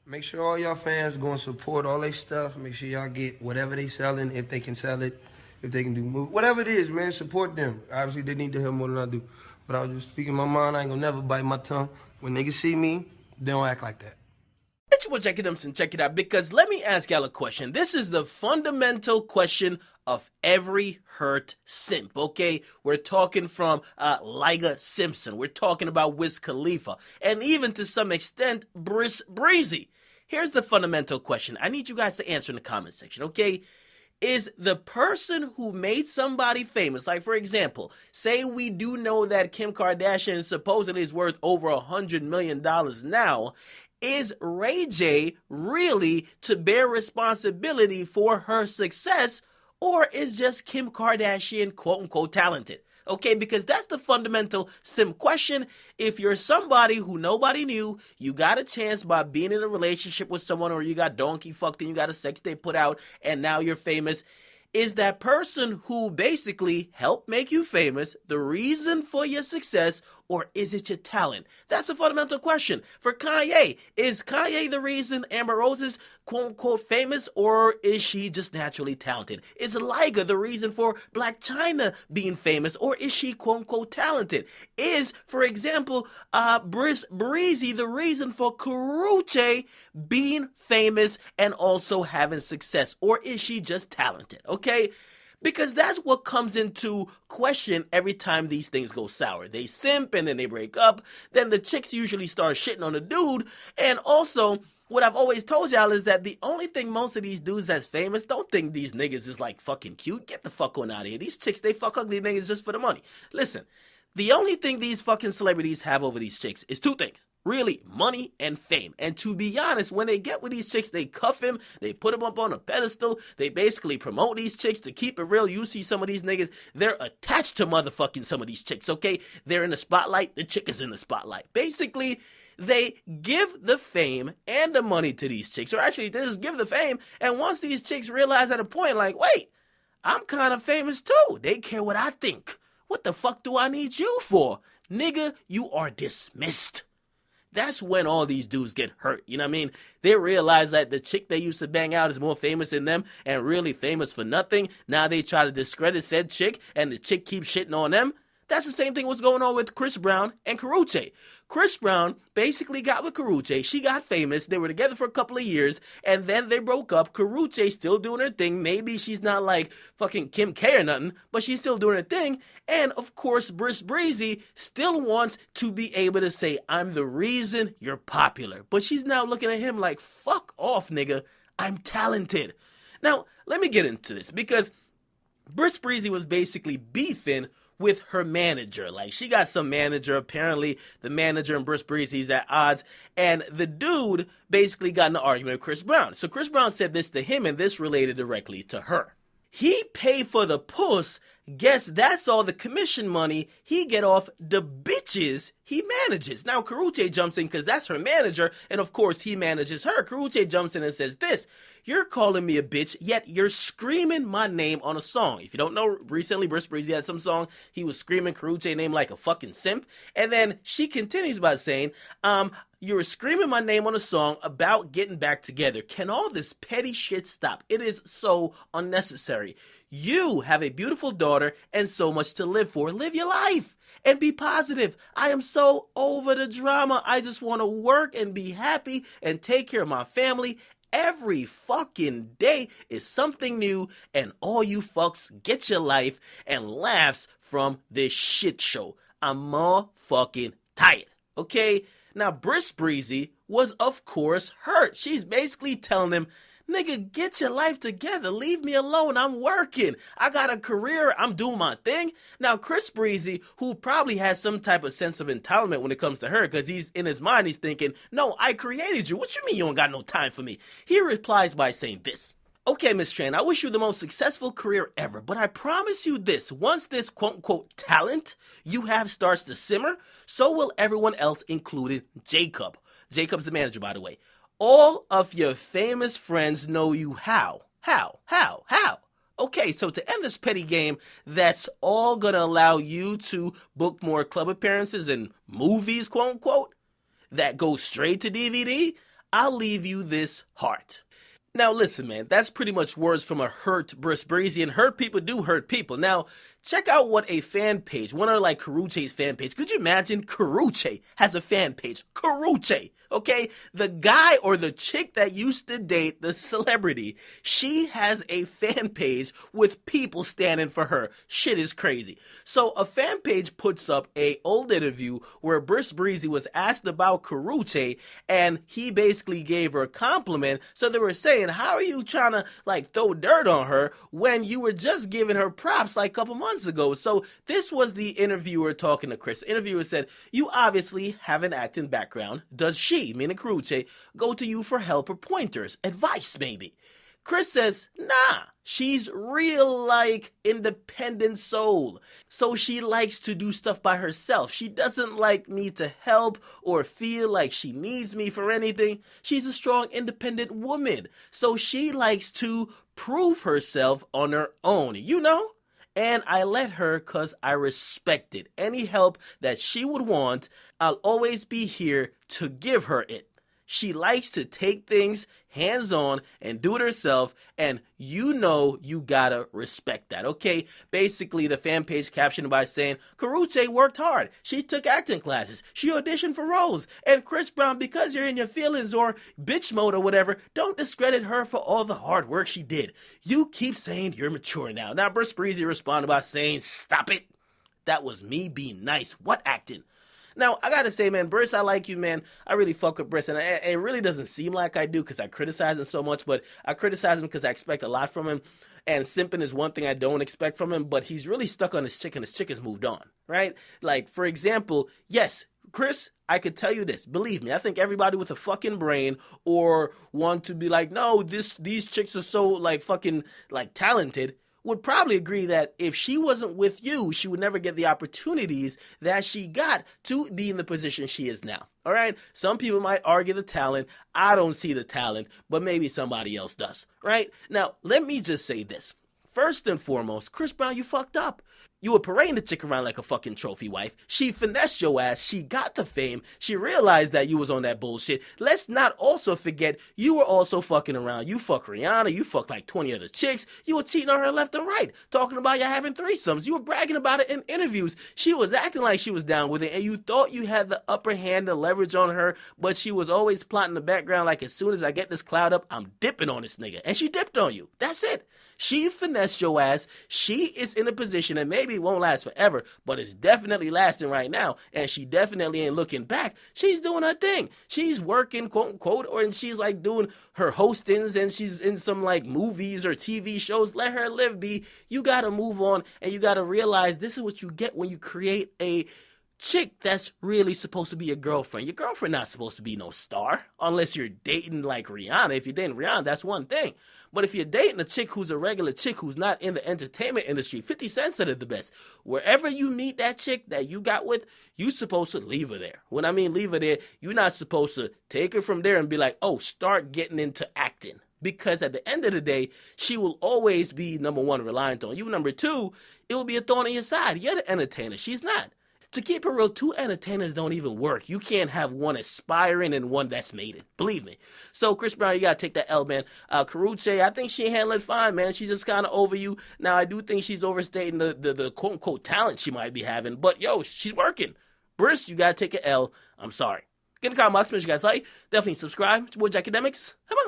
Make sure all y'all fans go and support all their stuff. Make sure y'all get whatever they selling, if they can sell it, if they can do move, whatever it is, man. Support them. Obviously, they need to help more than I do. But I was just speaking my mind. I ain't gonna never bite my tongue. When niggas see me, they don't act like that. It's your boy Jackie Dumpson, check it out, because let me ask y'all a question. This is the fundamental question of every hurt simp, okay? We're talking from Liga Simpson. We're talking about Wiz Khalifa. And even to some extent, Briss Breezy. Here's the fundamental question. I need you guys to answer in the comment section, okay? Is the person who made somebody famous, like for example, say we do know that Kim Kardashian supposedly is worth over $100 million now, is Ray J really to bear responsibility for her success, or is just Kim Kardashian quote-unquote talented? Okay, because that's the fundamental sim question. If you're somebody who nobody knew, you got a chance by being in a relationship with someone, or you got donkey fucked and you got a sex tape put out and now you're famous, is that person who basically helped make you famous the reason for your success, or is it your talent? That's a fundamental question. For Kanye, is Kanye the reason Amber Rose is quote-unquote famous, or is she just naturally talented? Is Liga the reason for Black China being famous, or is she quote-unquote talented? Is, for example, Briss Breezy the reason for Karrueche being famous and also having success, or is she just talented? Okay? Because that's what comes into question every time these things go sour. They simp and then they break up. Then the chicks usually start shitting on the dude. And also, what I've always told y'all is that the only thing most of these dudes that's famous don't think these niggas is like fucking cute. Get the fuck on out of here. These chicks, they fuck ugly niggas just for the money. Listen, the only thing these fucking celebrities have over these chicks is two things. Really, money and fame. And to be honest, when they get with these chicks, they cuff him, they put him up on a pedestal, they basically promote these chicks. To keep it real, you see some of these niggas, they're attached to motherfucking some of these chicks, okay? They're in the spotlight, the chick is in the spotlight. Basically, they give the fame and the money to these chicks, or actually, they just give the fame, and once these chicks realize at a point, like, wait, I'm kind of famous too. They care what I think. What the fuck do I need you for? Nigga, you are dismissed. That's when all these dudes get hurt, you know what I mean? They realize that the chick they used to bang out is more famous than them and really famous for nothing. Now they try to discredit said chick and the chick keeps shitting on them. That's the same thing what's going on with Chris Brown and Karrueche. Chris Brown basically got with Karrueche. She got famous. They were together for a couple of years, and then they broke up. Karrueche still doing her thing. Maybe she's not like fucking Kim K or nothing, but she's still doing her thing. And of course, Briss Breezy still wants to be able to say, I'm the reason you're popular. But she's now looking at him like, fuck off, nigga. I'm talented. Now, let me get into this, because Briss Breezy was basically beefing with her manager. Like, she got some manager, apparently the manager and Briss Breezy's at odds, and the dude basically got in an argument with Chris Brown. So Chris Brown said this to him, and this related directly to her. He paid for the puss. Guess that's all the commission money he get off the bitches he manages. Now, Karrueche jumps in because that's her manager, and of course, he manages her. Karrueche jumps in and says this: you're calling me a bitch, yet you're screaming my name on a song. If you don't know, recently Briss Breezy had some song, he was screaming Karrueche name like a fucking simp, and then she continues by saying, you were screaming my name on a song about getting back together. Can all this petty shit stop? It is so unnecessary. You have a beautiful daughter and so much to live for. Live your life and be positive. I am so over the drama. I just want to work and be happy and take care of my family. Every fucking day is something new, and all you fucks get your life and laughs from this shit show. I'm more fucking tired, okay? Now, Briss Breezy was, of course, hurt. She's basically telling him, nigga, get your life together. Leave me alone. I'm working. I got a career. I'm doing my thing. Now, Chris Breezy, who probably has some type of sense of entitlement when it comes to her, because he's in his mind, he's thinking, no, I created you. What you mean you don't got no time for me? He replies by saying this: okay, Miss Tran, I wish you the most successful career ever, but I promise you this: once this quote-unquote talent you have starts to simmer, so will everyone else, including Jacob. Jacob's the manager, by the way. All of your famous friends know you how? Okay, so to end this petty game that's all gonna allow you to book more club appearances and movies, quote unquote, that go straight to DVD, I'll leave you this heart. Now listen, man, that's pretty much words from a hurt Briss Breezy, and hurt people do hurt people. Now, check out what a fan page, one of like Karrueche's fan page. Could you imagine Karrueche has a fan page? Karrueche, okay? The guy or the chick that used to date the celebrity, she has a fan page with people standing for her. Shit is crazy. So a fan page puts up a old interview where Briss Breezy was asked about Karrueche, and he basically gave her a compliment. So they were saying, how are you trying to like throw dirt on her when you were just giving her props like a couple months ago? So this was the interviewer talking to Chris. The interviewer said, you obviously have an acting background. Does she, meaning Karrueche, go to you for help or pointers, advice maybe? Chris says, nah, she's real like independent soul. So she likes to do stuff by herself. She doesn't like me to help or feel like she needs me for anything. She's a strong independent woman. So she likes to prove herself on her own, you know? And I let her because I respect it. Any help that she would want, I'll always be here to give her it. She likes to take things hands-on and do it herself, and you know you gotta respect that, okay? Basically, the fan page captioned by saying, Karrueche worked hard. She took acting classes. She auditioned for roles. And Chris Brown, because you're in your feelings or bitch mode or whatever, don't discredit her for all the hard work she did. You keep saying you're mature now. Now, Briss Breezy responded by saying, stop it. That was me being nice. What acting? Now, I gotta say, man, Briss, I like you, man. I really fuck with Briss, and it really doesn't seem like I do because I criticize him so much, but I criticize him because I expect a lot from him, and simping is one thing I don't expect from him, but he's really stuck on his chick, and his chick has moved on, right? Like, for example, yes, Chris, I could tell you this. Believe me, I think everybody with a fucking brain or want to be like, no, these chicks are so, like, fucking, like, talented, would probably agree that if she wasn't with you, she would never get the opportunities that she got to be in the position she is now. All right? Some people might argue the talent. I don't see the talent, but maybe somebody else does. Right? Now, let me just say this. First and foremost, Chris Brown, you fucked up. You were parading the chick around like a fucking trophy wife. She finessed your ass. She got the fame. She realized that you was on that bullshit. Let's not also forget you were also fucking around. You fuck Rihanna. You fuck like 20 other chicks. You were cheating on her left and right. Talking about you having threesomes. You were bragging about it in interviews. She was acting like she was down with it, and you thought you had the upper hand, the leverage on her, but she was always plotting in the background like, as soon as I get this cloud up, I'm dipping on this nigga. And she dipped on you. That's it. She finessed your ass. She is in a position, and maybe it won't last forever, but it's definitely lasting right now, and she definitely ain't looking back. She's doing her thing. She's working, quote unquote, and she's like doing her hostings, and she's in some like movies or TV shows. Let her live, B. You gotta move on, and you gotta realize this is what you get when you create a chick that's really supposed to be a girlfriend. Your girlfriend not supposed to be no star unless you're dating like Rihanna. If you're dating Rihanna, that's one thing. But if you're dating a chick who's a regular chick who's not in the entertainment industry, 50 Cent said it the best. Wherever you meet that chick that you got with, you supposed to leave her there. When I mean leave her there, you're not supposed to take her from there and be like, oh, start getting into acting. Because at the end of the day, she will always be, number one, reliant on you. Number two, it will be a thorn in your side. You're the entertainer. She's not. To keep it real, two entertainers don't even work. You can't have one aspiring and one that's made it. Believe me. So, Chris Brown, you got to take that L, man. Karrueche, I think she handled it fine, man. She's just kind of over you. Now, I do think she's overstating the quote-unquote talent she might be having. But, yo, she's working. Briss, you got to take an L. I'm sorry. Get in the comment box. Make sure you guys like. Definitely subscribe. It's your boy, Jack Academics. Come on.